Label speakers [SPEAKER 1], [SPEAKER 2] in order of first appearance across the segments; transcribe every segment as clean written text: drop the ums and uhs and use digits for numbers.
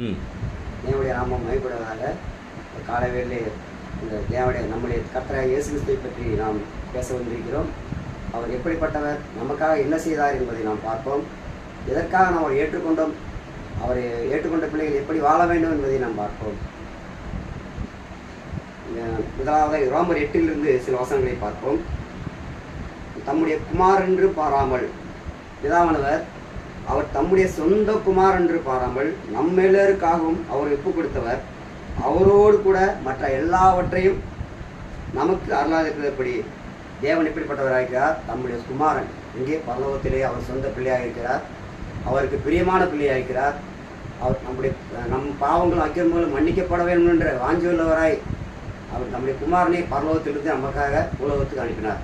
[SPEAKER 1] ம்.
[SPEAKER 2] தேவனுடைய நாமம் மகிமைப்படுவதாக. காலை வேளையிலே இந்த தேவனுடைய நம்முடைய கர்த்தராகிய இயேசு கிறிஸ்துவை பற்றி நாம் பேச வந்திருக்கிறோம். அவர் எப்படிப்பட்டவர், நமக்காக என்ன செய்தார் என்பதை நாம் பார்ப்போம். எதற்காக நாம் அவரை ஏற்றுக்கொண்டோம், அவரை ஏற்றுக்கொண்ட பிள்ளைகள் எப்படி வாழ வேண்டும் என்பதை நாம் பார்ப்போம். முதலாவது ரோமர் 8 சில வசனங்களை பார்ப்போம். தம்முடைய குமார் என்று பாராமல், பிதாவானவர் அவர் தம்முடைய சொந்த குமார் என்று பாராமல் நம்மெல்லருக்காகவும் அவர் ஒப்பு கொடுத்தவர், அவரோடு கூட மற்ற எல்லாவற்றையும் நமக்கு அருளாதிருக்கிறபடி தேவன் எப்படிப்பட்டவராகிறார், தம்முடைய குமாரன் இங்கே பரலோகத்திலே அவர் சொந்த பிள்ளையாக இருக்கிறார், அவருக்கு பிரியமான பிள்ளையாக இருக்கிறார். அவர் நம் பாவங்களும் அக்கிரமங்களும் மன்னிக்கப்பட வேண்டும் என்ற வாஞ்சியுள்ளவராய் அவர் நம்முடைய குமாரனை பரலோகத்திலிருந்து நமக்காக உலகத்துக்கு அனுப்பினார்.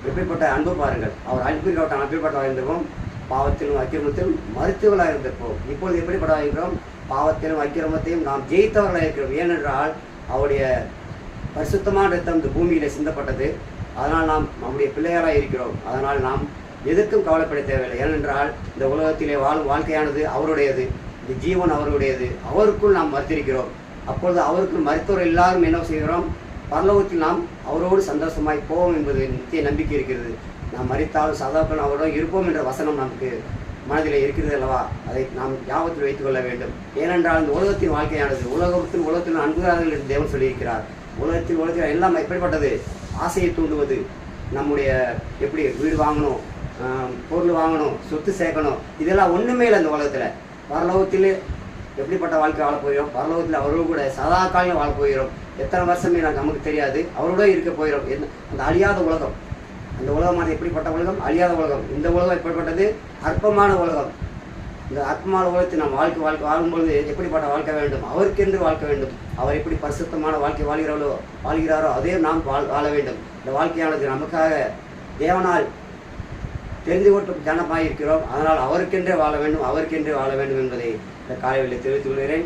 [SPEAKER 2] எப்படிப்பட்ட அன்பு பாருங்கள். அவர் அனுப்பிக்கப்பட்ட அப்படிப்பட்டவராக இருந்திருப்போம், பாவத்திலும் அக்கிரமத்திலும் மருத்துவர்களாக இருந்திருப்போம். இப்பொழுது எப்படிப்பட்டவராக இருக்கிறோம், பாவத்திலும் அக்கிரமத்தையும் நாம் ஜெயித்தவர்களாக இருக்கிறோம். ஏனென்றால் அவருடைய பரிசுத்தமான ரத்தம் இந்த பூமியில் சிந்தப்பட்டது. அதனால் நாம் நம்முடைய பிள்ளைகளாக இருக்கிறோம். அதனால் நாம் எதற்கும் கவலைப்பட தேவையில்லை. ஏனென்றால் இந்த உலகத்திலே வாழும் வாழ்க்கையானது அவருடையது, இந்த ஜீவன் அவருடையது. அவருக்குள் நாம் மறுத்திருக்கிறோம். அப்பொழுது அவருக்குள் மருத்துவர் எல்லாரும் என்ன செய்கிறோம், பரலோகத்தில் நாம் அவரோடு சந்தோஷமாய் போவோம் என்பது நித்திய நம்பிக்கை இருக்கிறது. நாம் மரித்தாலும் சதாக்கள் அவரோடு இருப்போம் என்ற வசனம் நமக்கு மனதில் இருக்கிறது அல்லவா? அதை நாம் ஞாபகத்தில் வைத்துக் கொள்ள வேண்டும். ஏனென்றால் இந்த உலகத்தின் வாழ்க்கையானது உலகத்தில் அன்புகிறார்கள் என்று தேவன் சொல்லியிருக்கிறார். உலகத்தில் எல்லாம் எப்படிப்பட்டது, ஆசையை தூண்டுவது. நம்முடைய எப்படி வீடு வாங்கணும், பொருள் வாங்கணும், சொத்து சேர்க்கணும், இதெல்லாம் ஒன்றுமே இல்லை இந்த உலகத்தில். பரலோகத்தில் எப்படிப்பட்ட வாழ்க்கை வாழ போகிறோம், பரலோகத்தில் அவரோடு கூட சதா காலம் வாழ போகிறோம். எத்தனை வருஷமே நமக்கு தெரியாது, அவரோட இருக்க போகிறோம். அந்த அழியாத உலகம், அந்த உலகமானது எப்படிப்பட்ட உலகம், அழியாத உலகம். இந்த உலகம் எப்படிப்பட்டது, அற்பமான உலகம். இந்த அற்பமான உலகத்தை நாம் வாழ்க்கை வாழும்பொழுது எப்படிப்பட்ட வாழ்க்கை வேண்டும், அவருக்கென்று வாழ்க்கை வேண்டும். அவர் எப்படி பரிசுத்தமான வாழ்க்கை வாழ்கிறாரோ அதே நாம் வாழ வேண்டும். இந்த வாழ்க்கையானது நமக்காக தேவனால் தெரிந்து கொண்டு ஜனமாயிருக்கிறோம். அதனால் அவருக்கென்றே வாழ வேண்டும், அவருக்கென்றே வாழ வேண்டும் என்பதை இந்த காலையில் தெரிவித்துக் கொள்கிறேன்.